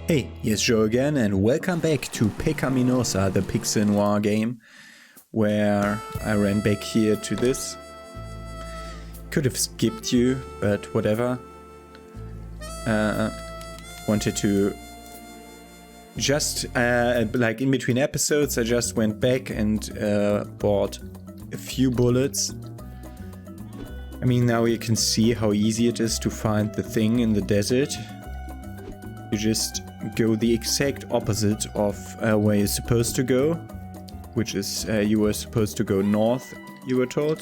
Hey, here's Joe again, and welcome back to Pecaminosa, the pixel noir game, where I ran back here to this. Could have skipped you, but whatever. Wanted to just, like in between episodes, I just went back and bought a few bullets. I mean, now you can see how easy it is to find the thing in the desert. You just go the exact opposite of where you're supposed to go, which is you were supposed to go north, you were told.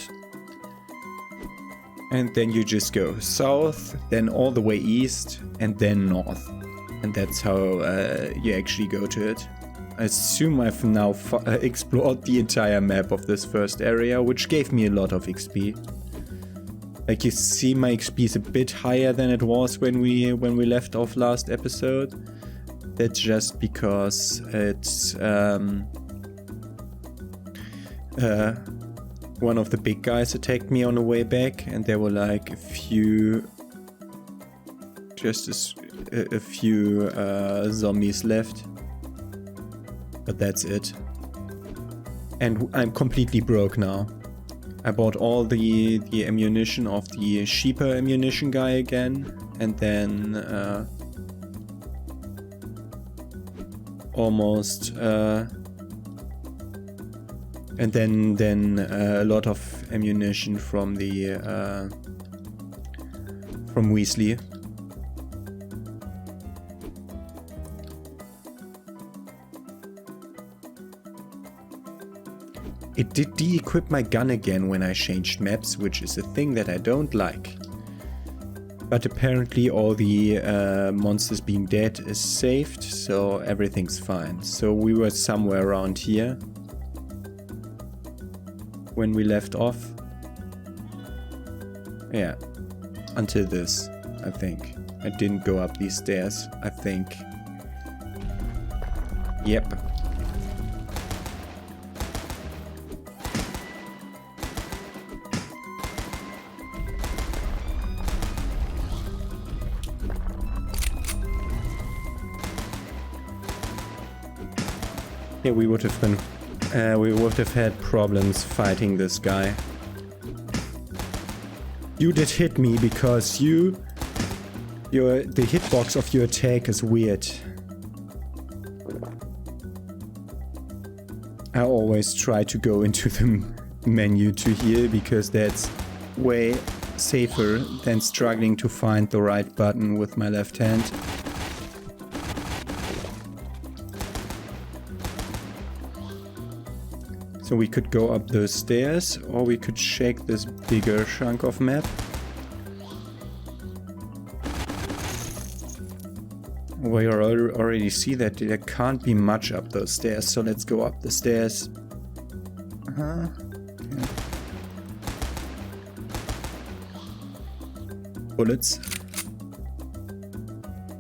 And then you just go south, then all the way east, and then north. And that's how you actually go to it. I assume I've now explored the entire map of this first area, which gave me a lot of XP. Like you see, my XP is a bit higher than it was when we left off last episode. That's just because it's one of the big guys attacked me on the way back, and there were like a few zombies left. But that's it. And I'm completely broke now. I bought all the ammunition of the cheaper ammunition guy again, and then a lot of ammunition from the from Weasley. It did de-equip my gun again when I changed maps, which is a thing that I don't like. But apparently all the monsters being dead is saved, so everything's fine. So we were somewhere around here when we left off. Yeah, until this, I think. I didn't go up these stairs, I think. Yep. Yeah, we would have had problems fighting this guy. You did hit me because the hitbox of your attack is weird. I always try to go into the menu to heal because that's way safer than struggling to find the right button with my left hand. So we could go up those stairs, or we could shake this bigger chunk of map. We already see that there can't be much up those stairs, so let's go up the stairs. Okay. Bullets.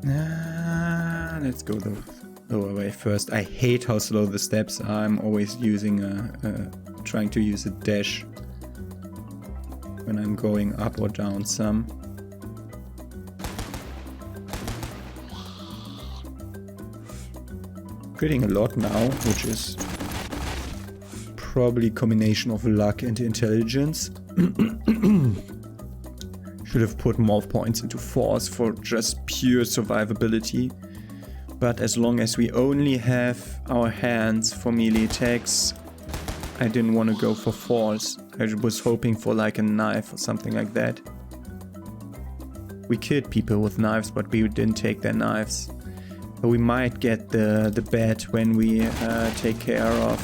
Let's go the lower way first. I hate how slow the steps are. I'm always using trying to use a dash when I'm going up or down some. Getting a lot now, which is probably a combination of luck and intelligence. Should have put more points into force for just pure survivability. But as long as we only have our hands for melee attacks, I didn't want to go for force. I was hoping for like a knife or something like that. We killed people with knives, but we didn't take their knives. But we might get the bat when we take care of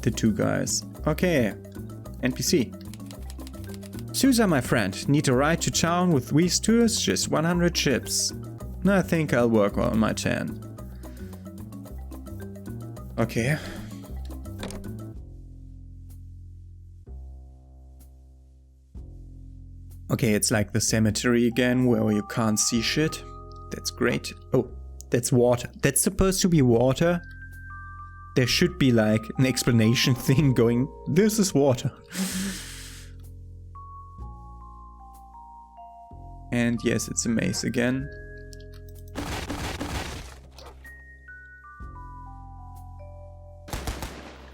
the two guys. Okay, NPC. Souza, my friend, need a ride to town with these tours? Just 100 chips. I think I'll work on my 10. Okay. Okay, it's like the cemetery again, where you can't see shit. That's great. Oh, that's water. That's supposed to be water? There should be like an explanation thing going, this is water. And yes, it's a maze again.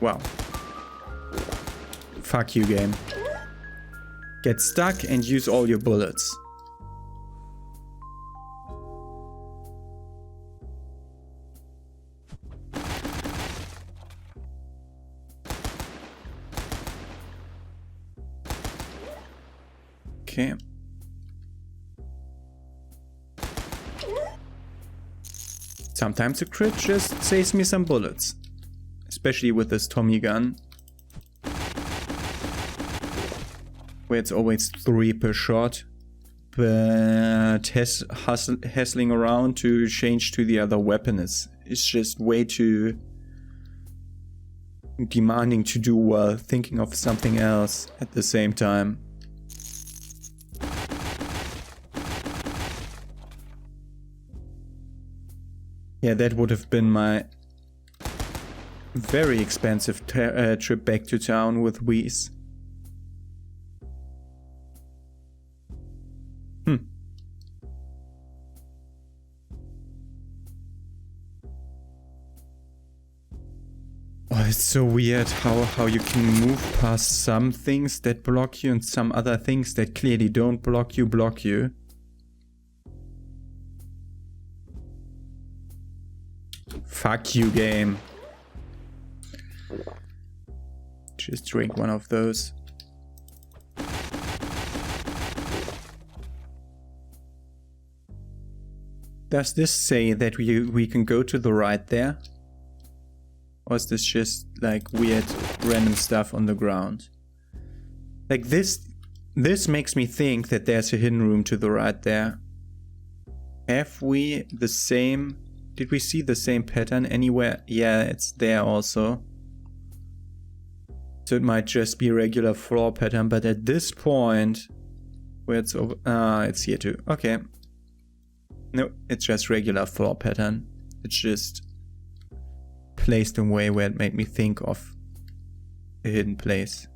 Wow. Fuck you, game. Get stuck and use all your bullets. Okay. Sometimes a crit just saves me some bullets. Especially with this Tommy gun. Where it's always 3 per shot. But hustling around to change to the other weapon is just way too demanding to do while thinking of something else at the same time. Yeah, that would have been my very expensive trip back to town with Whis. Oh, it's so weird how you can move past some things that block you and some other things that clearly don't block you. Fuck you, game. Just drink one of those. Does this say that we can go to the right there? Or is this just like weird random stuff on the ground? Like this makes me think that there's a hidden room to the right there. Have we the same... Did we see the same pattern anywhere? Yeah, it's there also. So it might just be a regular floor pattern, but at this point where it's over... it's here too. Okay. No, it's just regular floor pattern. It's just placed in a way where it made me think of a hidden place.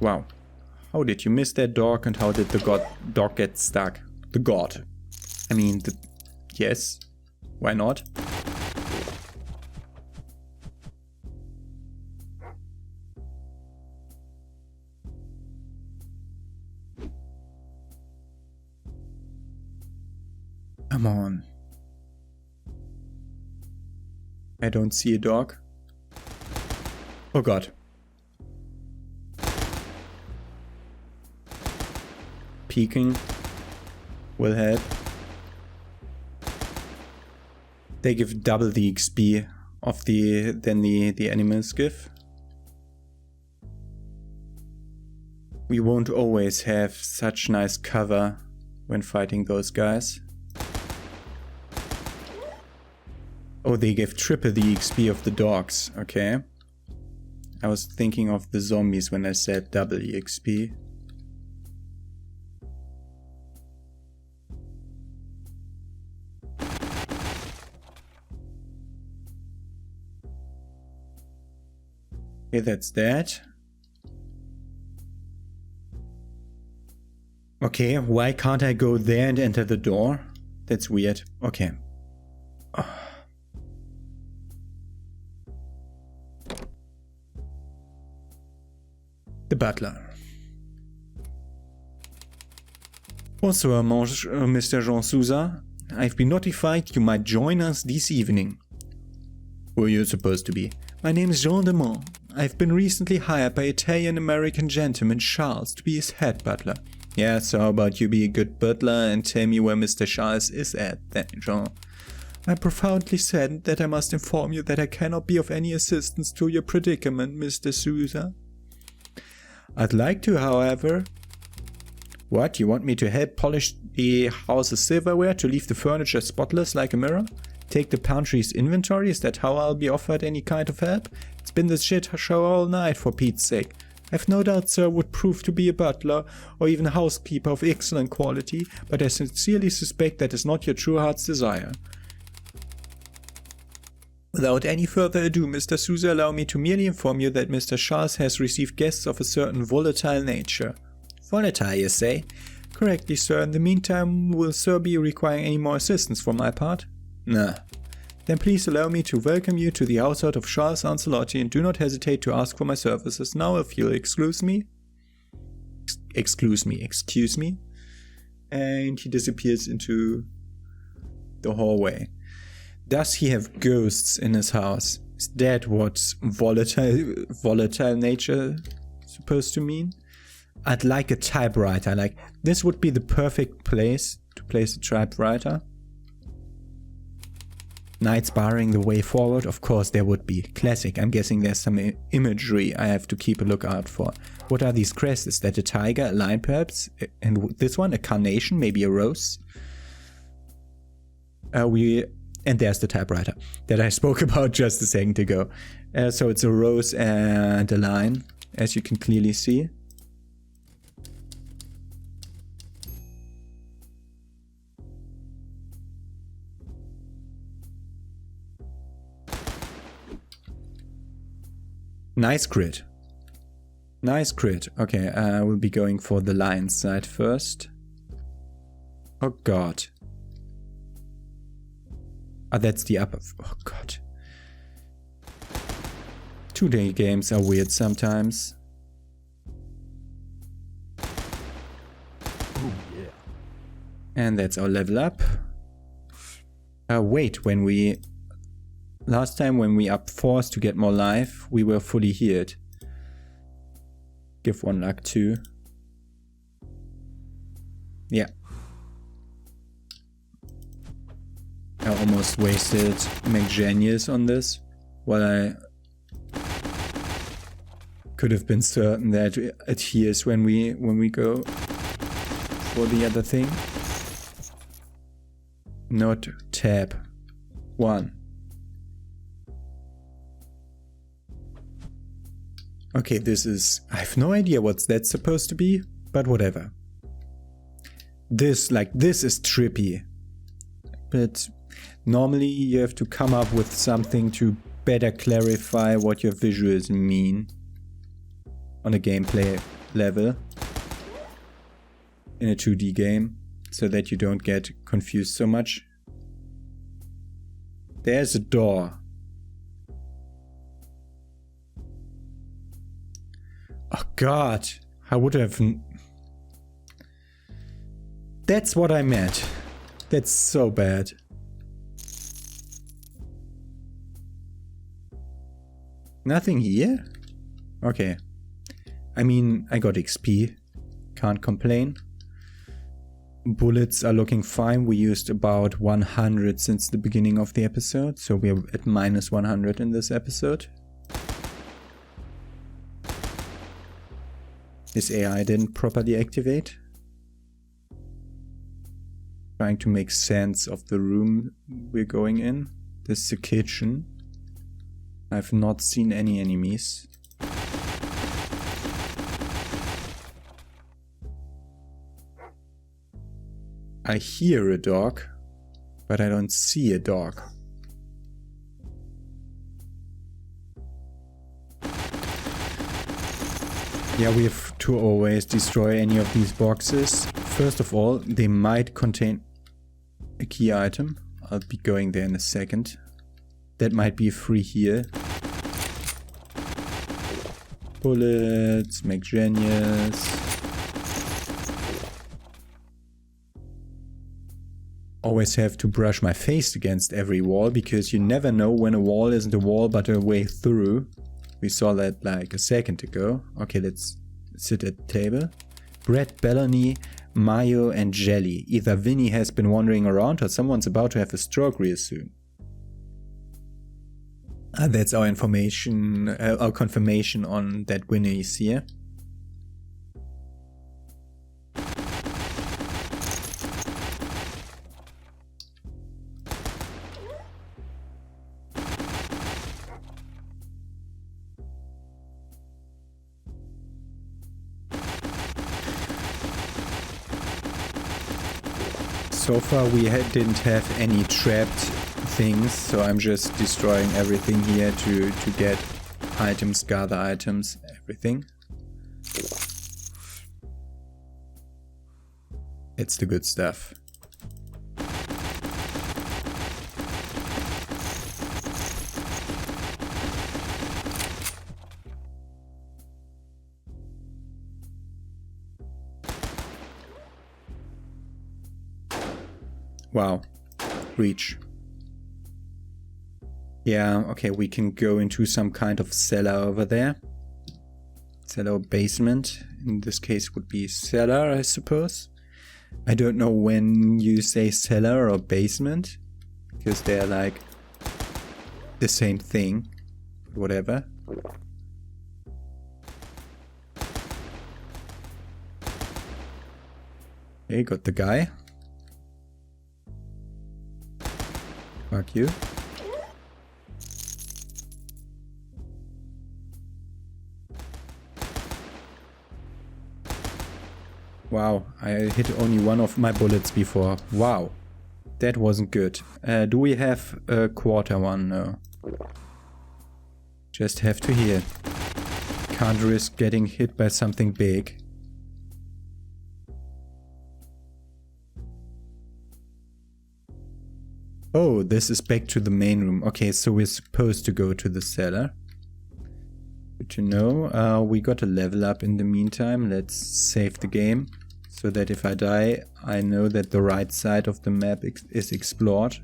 Wow. How did you miss that dog and how did the dog get stuck? The god. I mean, yes. Why not? Come on. I don't see a dog. Oh god. Peeking will help. They give double the XP of than the animals give. We won't always have such nice cover when fighting those guys. Oh, they give triple the XP of the dogs, okay. I was thinking of the zombies when I said double EXP. Okay, that's that. Okay, why can't I go there and enter the door? That's weird. Okay. The butler. Bonsoir, Mr. Jean Souza. I've been notified you might join us this evening. Who are you supposed to be? My name is Jean de Mont. I've been recently hired by Italian-American gentleman Charles to be his head butler. Yeah, so how about you be a good butler and tell me where Mr. Charles is at then, Jean? I'm profoundly saddened that I must inform you that I cannot be of any assistance to your predicament, Mr. Souza. I'd like to, however... What, you want me to help polish the house's silverware to leave the furniture spotless like a mirror? Take the pantry's inventory? Is that how I'll be offered any kind of help? It's been this shit show all night, for Pete's sake. I've no doubt sir would prove to be a butler or even a housekeeper of excellent quality, but I sincerely suspect that is not your true heart's desire. Without any further ado, Mr. Souza, allow me to merely inform you that Mr. Charles has received guests of a certain volatile nature. Volatile, you say? Correctly, sir. In the meantime, will sir be requiring any more assistance from my part? Nah. Then please allow me to welcome you to the household of Charles Ancelotti and do not hesitate to ask for my services. Now, if you'll excuse me. And he disappears into the hallway. Does he have ghosts in his house? Is that what volatile nature supposed to mean? I'd like a typewriter. Like, this would be the perfect place to place a typewriter. Knights barring the way forward? Of course there would be. Classic. I'm guessing there's some imagery I have to keep a lookout for. What are these crests? Is that a tiger, a lion perhaps? And this one, a carnation, maybe a rose? And there's the typewriter that I spoke about just a second ago. So it's a rose and a lion, as you can clearly see. Nice crit. Nice crit. Okay, we'll be going for the lion side first. Oh god. Ah, that's the upper. Oh god. 2D games are weird sometimes. Oh yeah. And that's our level up. Wait, last time when we upped force to get more life, we were fully healed. Give one luck too. Yeah. I almost wasted McGenius on this, while I could have been certain that it heals when we go for the other thing. Not tab 1. Okay, I have no idea what that's supposed to be, but whatever. This is trippy. But normally you have to come up with something to better clarify what your visuals mean on a gameplay level in a 2D game, so that you don't get confused so much. There's a door. Oh god, I would have... That's what I meant. That's so bad. Nothing here? Okay. I mean, I got XP. Can't complain. Bullets are looking fine. We used about 100 since the beginning of the episode, so we're at minus 100 in this episode. This AI didn't properly activate. Trying to make sense of the room we're going in. This is the kitchen. I've not seen any enemies. I hear a dog, but I don't see a dog. Yeah, we have to always destroy any of these boxes. First of all, they might contain a key item. I'll be going there in a second. That might be a free heal. Bullets, McGenius. Always have to brush my face against every wall, because you never know when a wall isn't a wall but a way through. We saw that like a second ago. Okay, let's sit at the table. Bread, bologna, mayo and jelly. Either Vinnie has been wandering around or someone's about to have a stroke real soon. That's our information, our confirmation on that Vinnie is here. So far we didn't have any trapped things, so I'm just destroying everything here to get items, gather items, everything. It's the good stuff. Wow. Reach. Yeah, okay, we can go into some kind of cellar over there. Cellar or basement. In this case would be cellar, I suppose. I don't know when you say cellar or basement, because they're like the same thing. Whatever. Okay, got the guy. Fuck you. Wow, I hit only one of my bullets before. Wow, that wasn't good. Do we have a quarter one? No. Just have to heal. Can't risk getting hit by something big. Oh, this is back to the main room. Okay, so we're supposed to go to the cellar. Good to know. We got a level up in the meantime. Let's save the game. So that if I die, I know that the right side of the map is explored.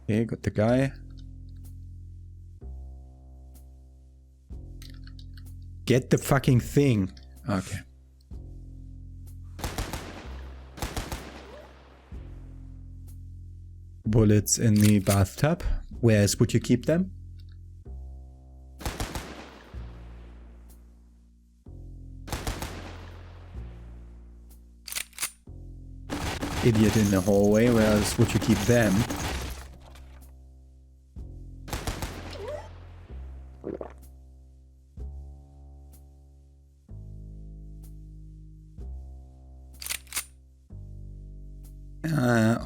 Okay, got the guy. Get the fucking thing. Okay. Bullets in the bathtub. Where else would you keep them? Idiot in the hallway. Where else would you keep them?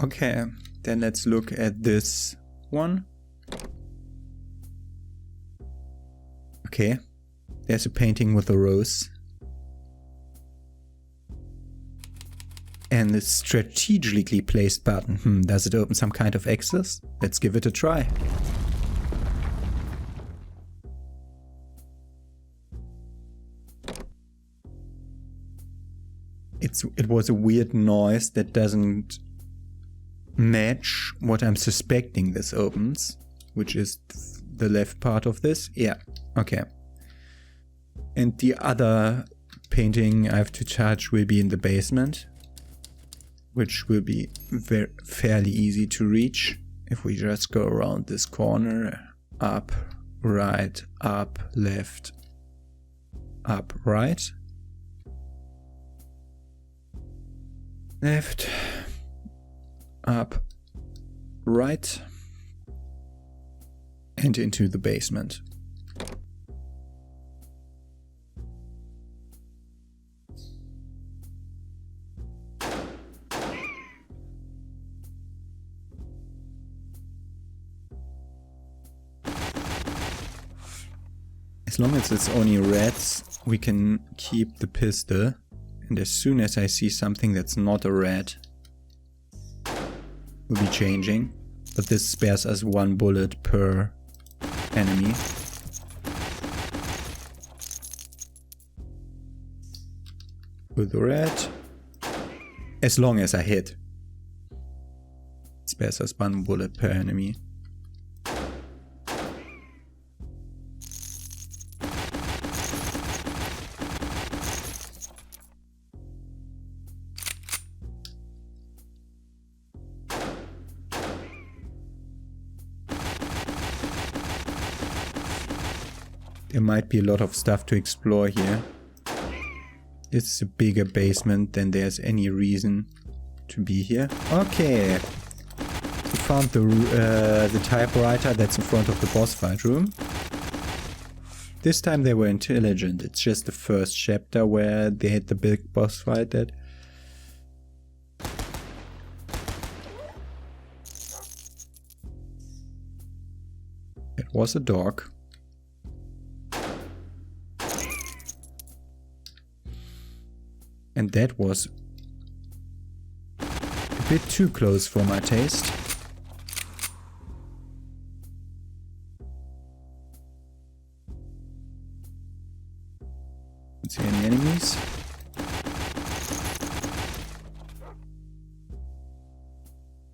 Okay, then let's look at this one. Okay, there's a painting with a rose. And the strategically placed button. Does it open some kind of access? Let's give it a try. It was a weird noise that doesn't match what I'm suspecting this opens, which is the left part of this. Yeah, okay. And the other painting I have to touch will be in the basement, which will be fairly easy to reach if we just go around this corner. Up, right, up, left, up, right. Left, up, right, and into the basement. As long as it's only rats, we can keep the pistol. And as soon as I see something that's not a rat, we'll be changing. But this spares us 1 bullet per enemy. With the rat. As long as I hit. It spares us 1 bullet per enemy. There might be a lot of stuff to explore here. It's a bigger basement than there's any reason to be here. Okay. We found the typewriter that's in front of the boss fight room. This time they were intelligent. It's just the first chapter where they had the big boss fight that... It was a dog. And that was a bit too close for my taste. Don't see any enemies.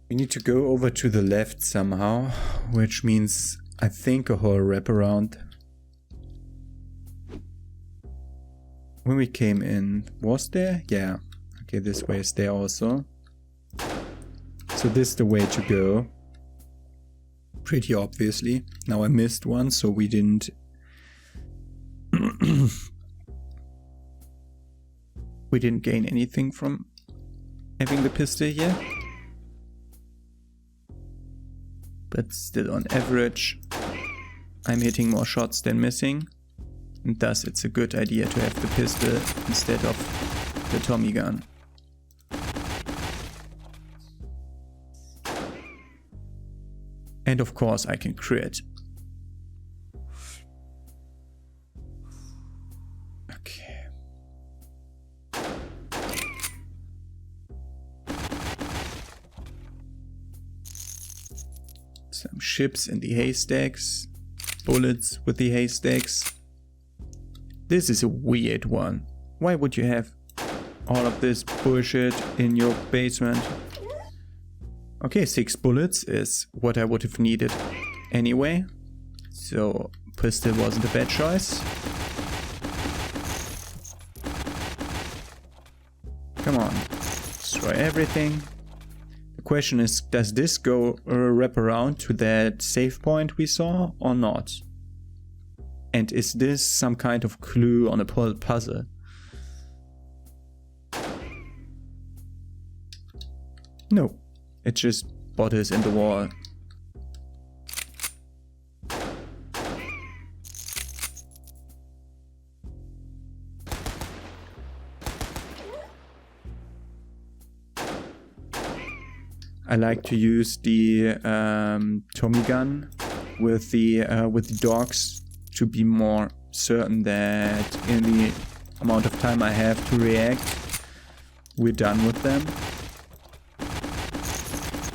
We need to go over to the left somehow, which means I think a whole wraparound. When we came in, was there? Yeah. Okay, this way is there also. So this is the way to go. Pretty obviously. Now I missed one, so we didn't... we didn't gain anything from having the pistol here. But still on average, I'm hitting more shots than missing. And thus it's a good idea to have the pistol instead of the Tommy gun. And of course I can crit. Okay. Some ships in the haystacks. Bullets with the haystacks. This is a weird one. Why would you have all of this bullshit in your basement? Okay, 6 bullets is what I would have needed anyway. So pistol wasn't a bad choice. Come on, destroy everything. The question is, does this go wrap around to that save point we saw or not? And is this some kind of clue on a puzzle? No, it's just bottles in the wall. I like to use the Tommy gun with the dogs to be more certain that in the amount of time I have to react, we're done with them.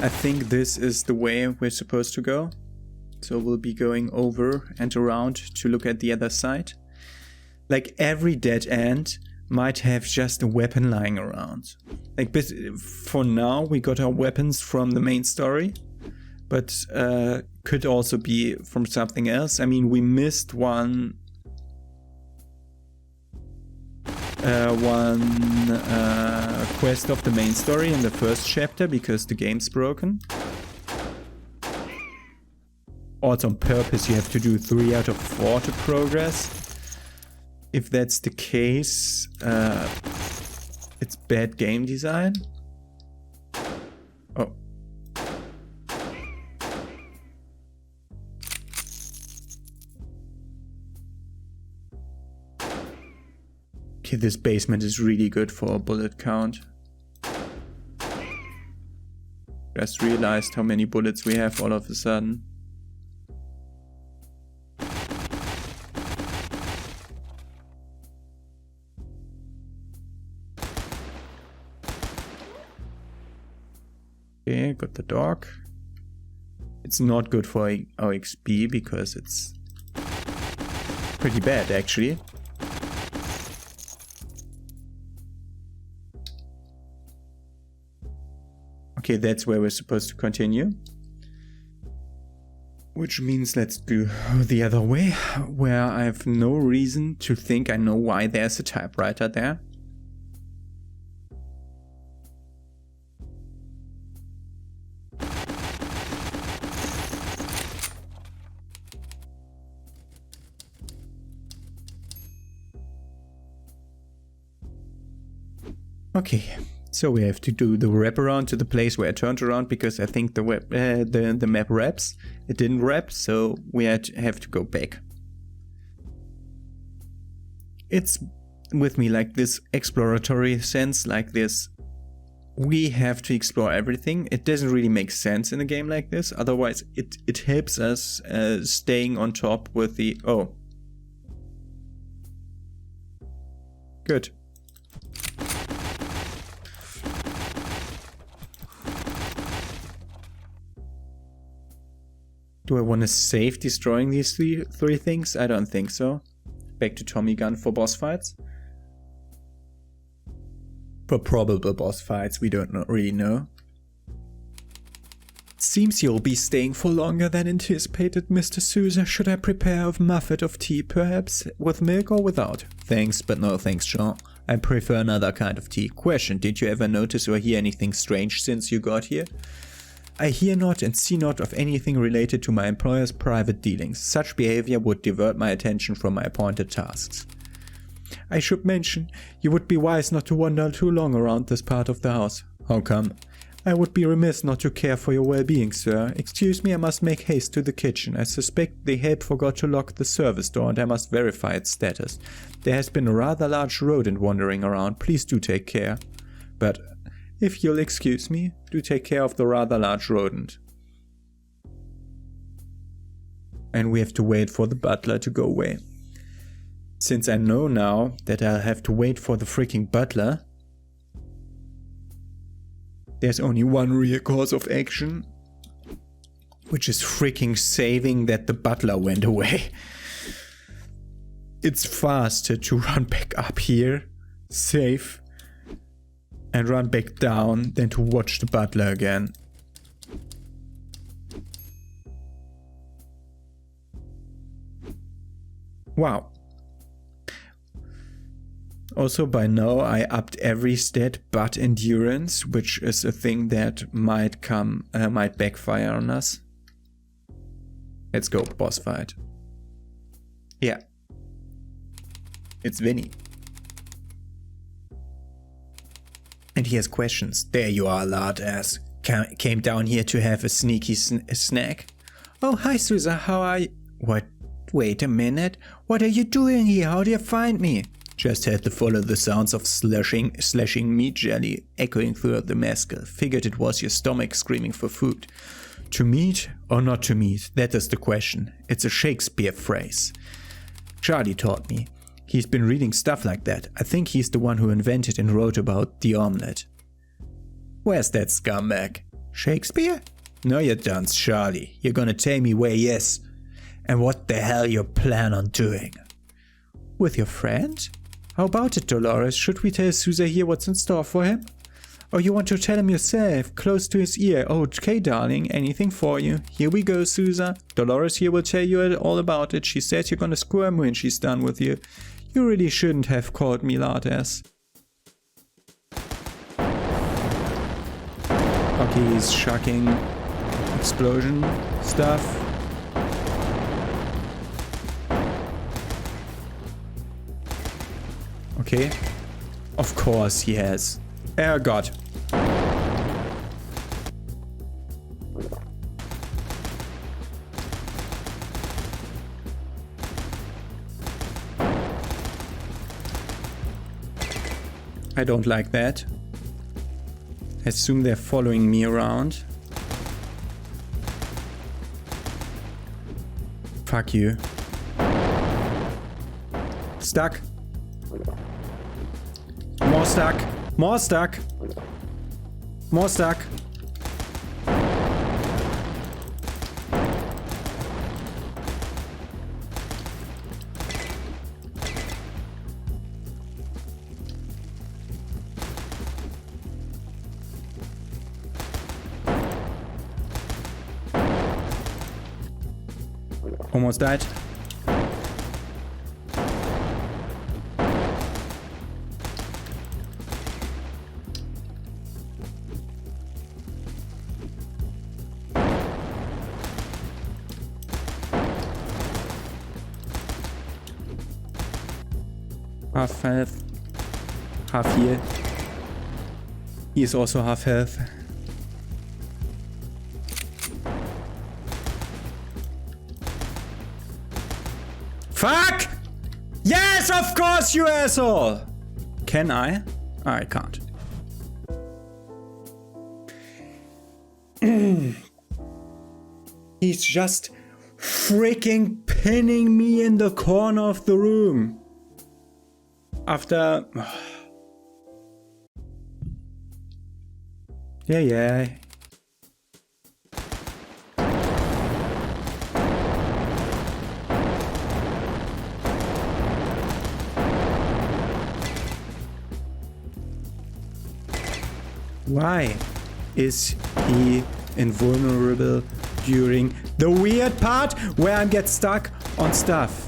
I think this is the way we're supposed to go. So we'll be going over and around to look at the other side. Like every dead end might have just a weapon lying around. Like for now we got our weapons from the main story, but could also be from something else. I mean, we missed one quest of the main story in the first chapter because the game's broken. Also on purpose you have to do 3 out of 4 to progress. If that's the case, it's bad game design. Oh. Okay, this basement is really good for a bullet count. Just realized how many bullets we have all of a sudden. Okay, got the dog. It's not good for our XP because it's pretty bad actually. Okay, that's where we're supposed to continue. Which means let's go the other way, where I have no reason to think I know why there's a typewriter there. Okay, so we have to do the wraparound to the place where I turned around because I think the map wraps. It didn't wrap, so we have to go back. it's with me like this exploratory sense, like this. We have to explore everything. It doesn't really make sense in a game like this. Otherwise, it helps us staying on top with the... Oh. Good. Do I want to save destroying these three things? I don't think so. Back to Tommy Gun for boss fights. For probable boss fights, we don't really know. Seems you'll be staying for longer than anticipated, Mr. Souza. Should I prepare a muffet of tea, perhaps? With milk or without? Thanks, but no thanks, Jean. I prefer another kind of tea. Question, did you ever notice or hear anything strange since you got here? I hear not and see not of anything related to my employer's private dealings. Such behavior would divert my attention from my appointed tasks. I should mention, you would be wise not to wander too long around this part of the house. How come? I would be remiss not to care for your well-being, sir. Excuse me, I must make haste to the kitchen. I suspect the help forgot to lock the service door and I must verify its status. There has been a rather large rodent wandering around. Please do take care. But, if you'll excuse me, do take care of the rather large rodent. And we have to wait for the butler to go away. Since I know now that I'll have to wait for the freaking butler, there's only one real course of action, which is freaking saving that the butler went away. It's faster to run back up here, save, and run back down than to watch the butler again. Wow. Also, by now I upped every stat but endurance, which is a thing that might backfire on us. Let's go, boss fight. Yeah. It's Vinnie. And he has questions. There you are, lard ass. Came down here to have a sneaky snack. Oh, hi Souza, how are you? What? Wait a minute. What are you doing here? How do you find me? Just had to follow the sounds of slashing meat jelly echoing through the mescal. Figured it was your stomach screaming for food. To meat or not to meat? That is the question. It's a Shakespeare phrase. Charlie taught me. He's been reading stuff like that. I think he's the one who invented and wrote about the omelette. Where's that scumbag? Shakespeare? No, you don't, Charlie. You're gonna tell me where he is. And what the hell you plan on doing? With your friend? How about it, Dolores? Should we tell Souza here what's in store for him? Or you want to tell him yourself, close to his ear? Okay, darling, anything for you. Here we go, Souza. Dolores here will tell you all about it. She says you're gonna squirm when she's done with you. You really shouldn't have called me lard-ass. Okay, he's shocking explosion stuff. Okay. Of course he has. Oh god. I don't like that. I assume they're following me around. Fuck you. Stuck. More stuck. More stuck. More stuck. Almost died. Half health. Half heal. He is also half health. Fuck! Yes, of course, you asshole! Can I? I can't. He's just freaking pinning me in the corner of the room. After... Yeah. Why is he invulnerable during the weird part where I get stuck on stuff?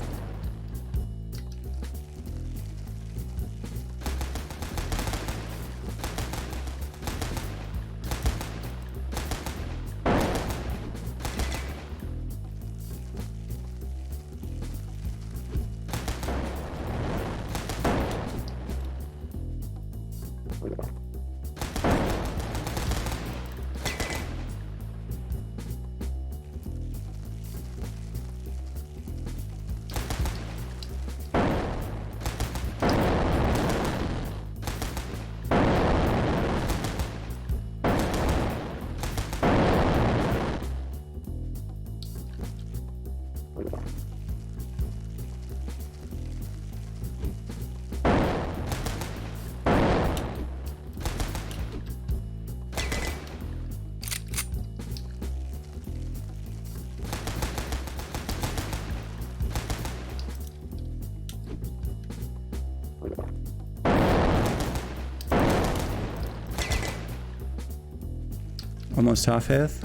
Almost half health.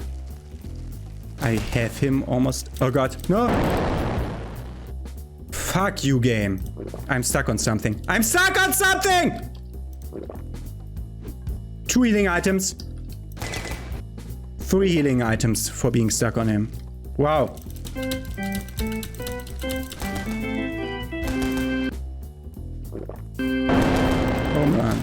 I have him almost... Oh god, no! Fuck you, game. I'm stuck on something. I'm stuck on something! 2 healing items. 3 healing items for being stuck on him. Wow. Oh man.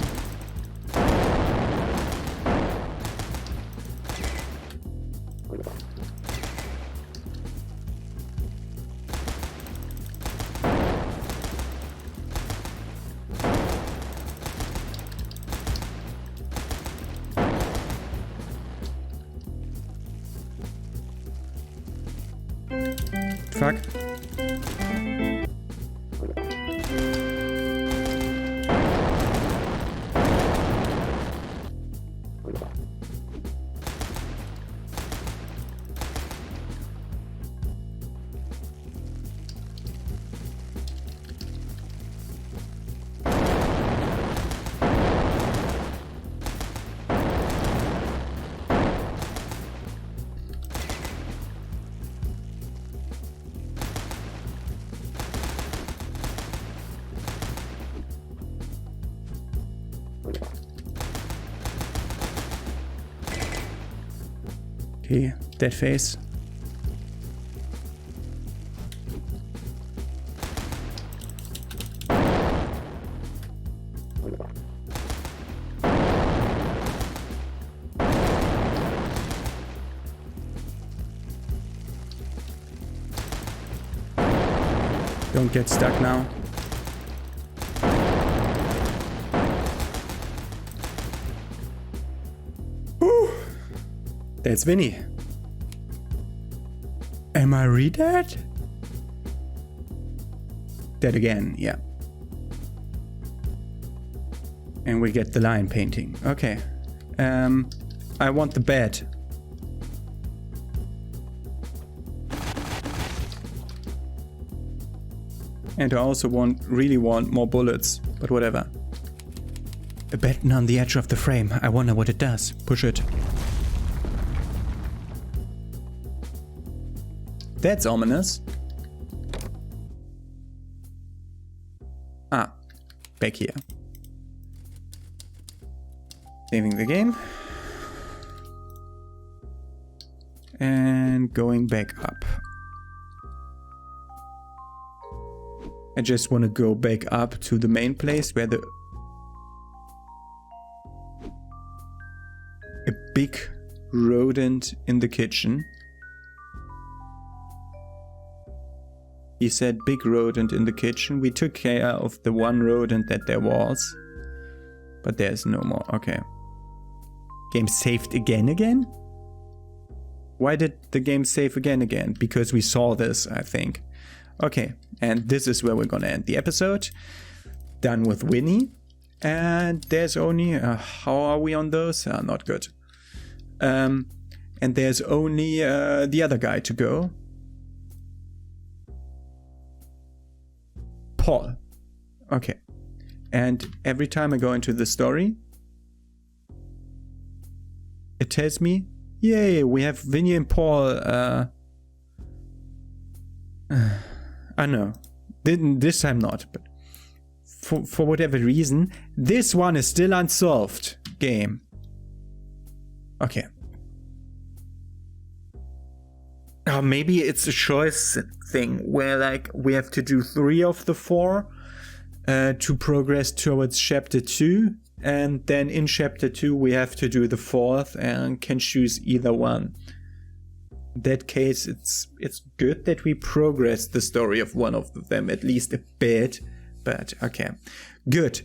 Fuck. Okay, dead face. Don't get stuck now. That's Vinnie. Am I re-dead? Dead again, yeah. And we get the lion painting. Okay. I want the bed. And I also really want more bullets, but whatever. A button on the edge of the frame. I wonder what it does. Push it. That's ominous. Ah, back here. Saving the game. And going back up. I just want to go back up to the main place where a big rodent in the kitchen. He said big rodent in the kitchen. We took care of the one rodent that there was. But there's no more. Okay. Game saved again? Why did the game save again? Because we saw this, I think. Okay, and this is where we're gonna end the episode. Done with Vinnie. And there's only... how are we on those? Not good. And there's only the other guy to go. Paul. Okay. And every time I go into the story, it tells me, yay, we have Vinnie and Paul. I know. This time not, but for whatever reason, this one is still unsolved game. Okay. Maybe it's a choice thing where like we have to do 3 of the 4 to progress towards chapter 2, and then in chapter 2 we have to do the 4th and can choose either one. In that case, it's good that we progress the story of one of them at least a bit, but okay, good.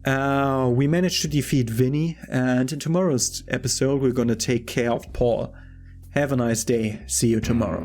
We managed to defeat Vinnie, and in tomorrow's episode we're gonna take care of Paul. Have a nice day. See you tomorrow.